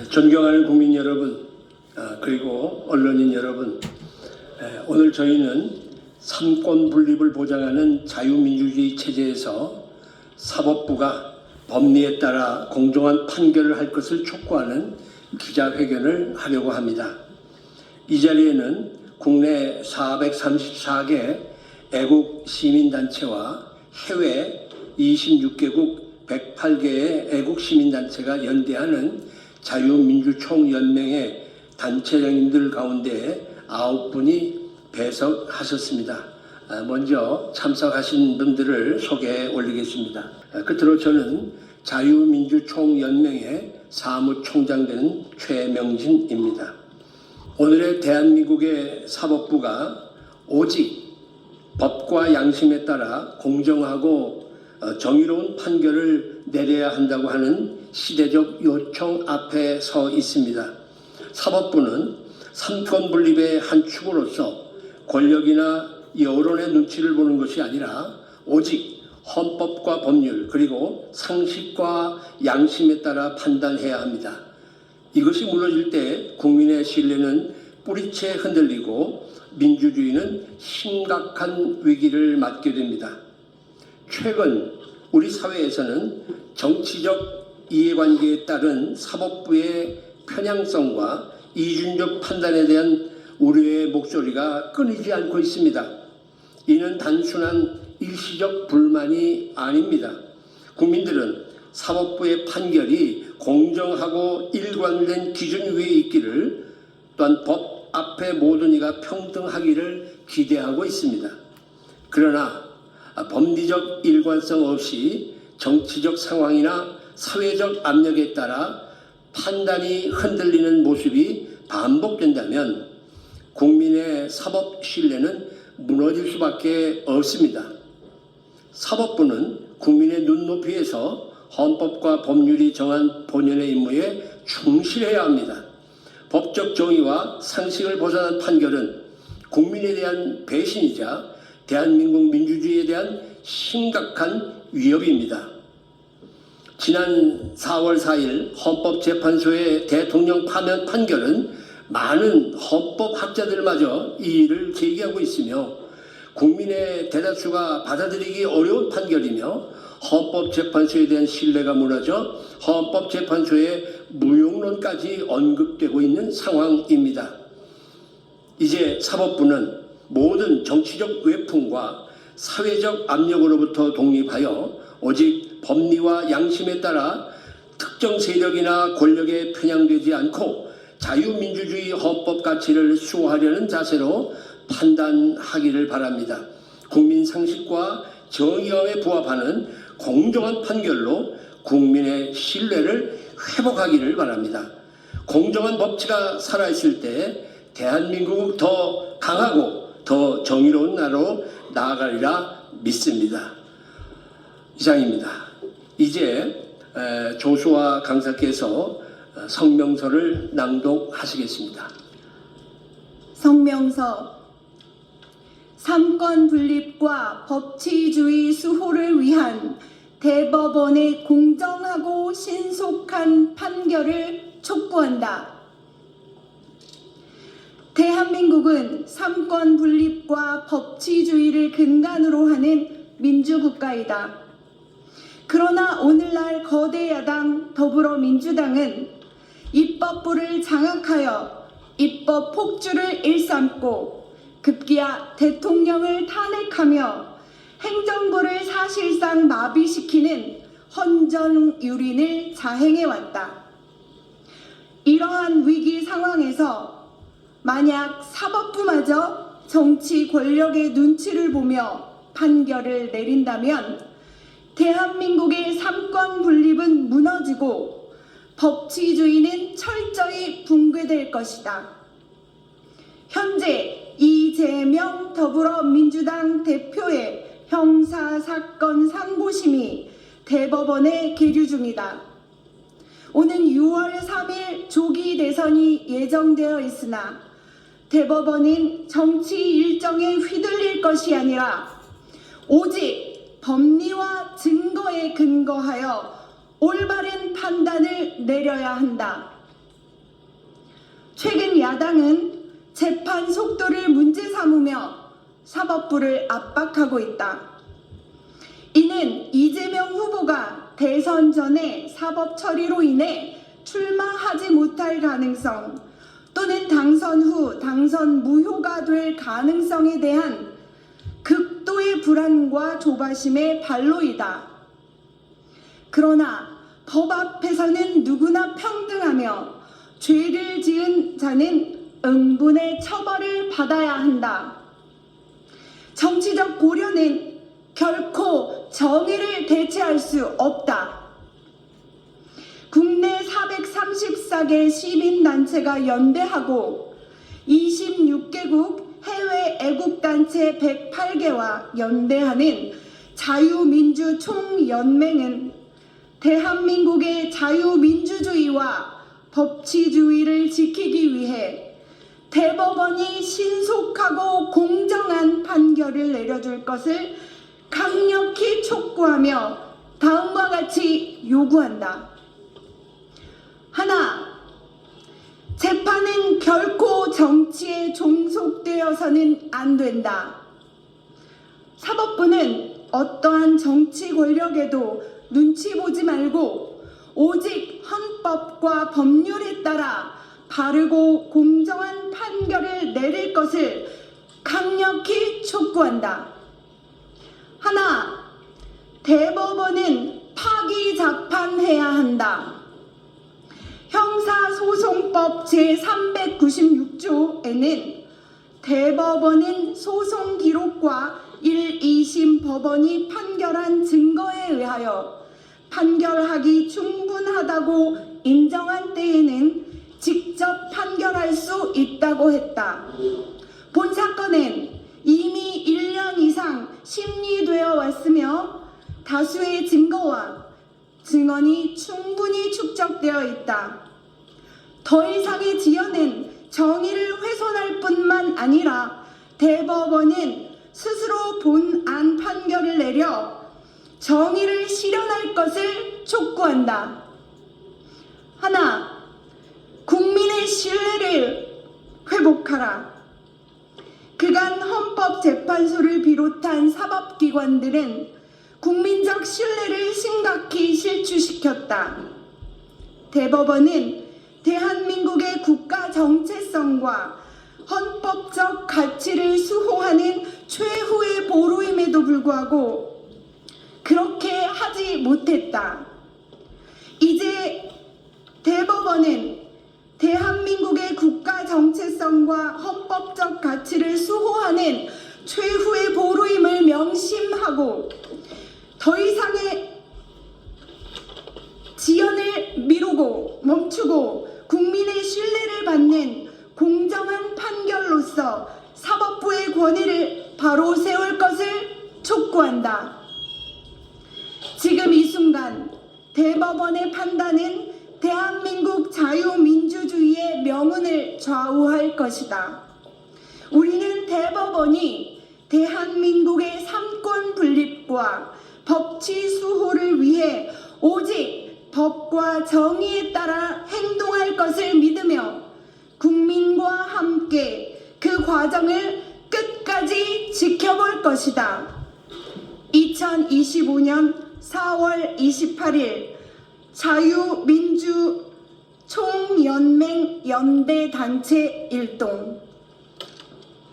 존경하는 국민 여러분, 그리고 언론인 여러분, 오늘 저희는 삼권 분립을 보장하는 자유민주주의 체제에서 사법부가 법리에 따라 공정한 판결을 할 것을 촉구하는 기자회견을 하려고 합니다. 이 자리에는 국내 434개 애국 시민단체와 해외 26개국 108개의 애국 시민단체가 연대하는 자유민주총연맹의 단체장님들 가운데 9분이 배석하셨습니다. 먼저 참석하신 분들을 소개해 올리겠습니다. 끝으로 저는 자유민주총연맹의 사무총장 된 최명진입니다. 오늘의 대한민국의 사법부가 오직 법과 양심에 따라 공정하고 정의로운 판결을 내려야 한다고 하는 시대적 요청 앞에 서 있습니다. 사법부는 삼권 분립의 한 축으로서 권력이나 여론의 눈치를 보는 것이 아니라 오직 헌법과 법률 그리고 상식과 양심에 따라 판단해야 합니다. 이것이 무너질 때 국민의 신뢰는 뿌리채 흔들리고 민주주의는 심각한 위기를 맞게 됩니다. 최근 우리 사회에서는 정치적 이해관계에 따른 사법부의 편향성과 이중적 판단에 대한 우려의 목소리가 끊이지 않고 있습니다. 이는 단순한 일시적 불만이 아닙니다. 국민들은 사법부의 판결이 공정하고 일관된 기준 위에 있기를, 또한 법 앞에 모든 이가 평등하기를 기대하고 있습니다. 그러나 법리적 일관성 없이 정치적 상황이나 사회적 압력에 따라 판단이 흔들리는 모습이 반복된다면 국민의 사법 신뢰는 무너질 수밖에 없습니다. 사법부는 국민의 눈높이에서 헌법과 법률이 정한 본연의 임무에 충실해야 합니다. 법적 정의와 상식을 벗어난 판결은 국민에 대한 배신이자 대한민국 민주주의에 대한 심각한 위협입니다. 지난 4월 4일 헌법재판소의 대통령 파면 판결은 많은 헌법학자들마저 이의를 제기하고 있으며 국민의 대다수가 받아들이기 어려운 판결이며 헌법재판소에 대한 신뢰가 무너져 헌법재판소의 무용론까지 언급되고 있는 상황입니다. 이제 사법부는 모든 정치적 외풍과 사회적 압력으로부터 독립하여 오직 법리와 양심에 따라 특정 세력이나 권력에 편향되지 않고 자유민주주의 헌법 가치를 수호하려는 자세로 판단하기를 바랍니다. 국민 상식과 정의감에 부합하는 공정한 판결로 국민의 신뢰를 회복하기를 바랍니다. 공정한 법치가 살아있을 때 대한민국은 더 강하고 더 정의로운 나라로 나아가리라 믿습니다. 이상입니다. 이제 조수아 강사께서 성명서를 낭독하시겠습니다. 성명서. 삼권 분립과 법치주의 수호를 위한 대법원의 공정하고 신속한 판결을 촉구한다. 대한민국은 삼권 분립과 법치주의를 근간으로 하는 민주국가이다. 그러나 오늘날 거대 야당 더불어민주당은 입법부를 장악하여 입법 폭주를 일삼고 급기야 대통령을 탄핵하며 행정부를 사실상 마비시키는 헌정유린을 자행해왔다. 이러한 위기 상황에서 만약 사법부마저 정치 권력의 눈치를 보며 판결을 내린다면 대한민국의 삼권 분립은 무너지고 법치주의는 철저히 붕괴될 것이다. 현재 이재명 더불어민주당 대표의 형사사건 상고심이 대법원에 계류 중이다. 오는 6월 3일 조기 대선이 예정되어 있으나 대법원은 정치 일정에 휘둘릴 것이 아니라 오직 법리와 증거에 근거하여 올바른 판단을 내려야 한다. 최근 야당은 재판 속도를 문제 삼으며 사법부를 압박하고 있다. 이는 이재명 후보가 대선 전에 사법 처리로 인해 출마하지 못할 가능성 또는 당선 후 당선 무효가 될 가능성에 대한 극도의 불안과 조바심의 발로이다. 그러나 법 앞에서는 누구나 평등하며 죄를 지은 자는 응분의 처벌을 받아야 한다. 정치적 고려는 결코 정의를 대체할 수 없다. 국내 434개 시민단체가 연대하고 26개국 해외 애국단체 108개와 연대하는 자유민주총연맹은 대한민국의 자유민주주의와 법치주의를 지키기 위해 대법원이 신속하고 공정한 판결을 내려줄 것을 강력히 촉구하며 다음과 같이 요구한다. 하나, 재판은 결코 정치에 종속되어서는 안 된다. 사법부는 어떠한 정치 권력에도 눈치 보지 말고 오직 헌법과 법률에 따라 바르고 공정한 판결을 내릴 것을 강력히 촉구한다. 하나, 대법원은 파기자판해야 한다. 형사소송법 제396조에는 대법원은 소송 기록과 1, 2심 법원이 판결한 증거에 의하여 판결하기 충분하다고 인정한 때에는 직접 판결할 수 있다고 했다. 본 사건은 이미 1년 이상 심리되어 왔으며 다수의 증거와 증언이 충분히 축적되어 있다. 더 이상의 지연은 정의를 훼손할 뿐만 아니라 대법원은 스스로 본안 판결을 내려 정의를 실현할 것을 촉구한다. 하나, 국민의 신뢰를 회복하라. 그간 헌법재판소를 비롯한 사법기관들은 국민적 신뢰를 심각히 실추시켰다. 대법원은 대한민국의 국가 정체성과 헌법적 가치를 수호하는 최후의 보루임에도 불구하고 그렇게 하지 못했다. 이제 대법원은 대한민국의 국가 정체성과 헌법적 가치를 수호하는 최후의 보루임을 명심하고 더 이상의 지연을 미루고 멈추고 국민의 신뢰를 받는 공정한 판결로서 사법부의 권위를 바로 세울 것을 촉구한다. 지금 이 순간 대법원의 판단은 대한민국 자유민주주의의 명운을 좌우할 것이다. 우리는 대법원이 대한민국의 삼권 분립과 법치 수호를 위해 오직 법과 정의에 따라 행동할 것을 믿으며 국민과 함께 그 과정을 끝까지 지켜볼 것이다. 2025년 4월 28일 자유민주총연맹 연대단체 일동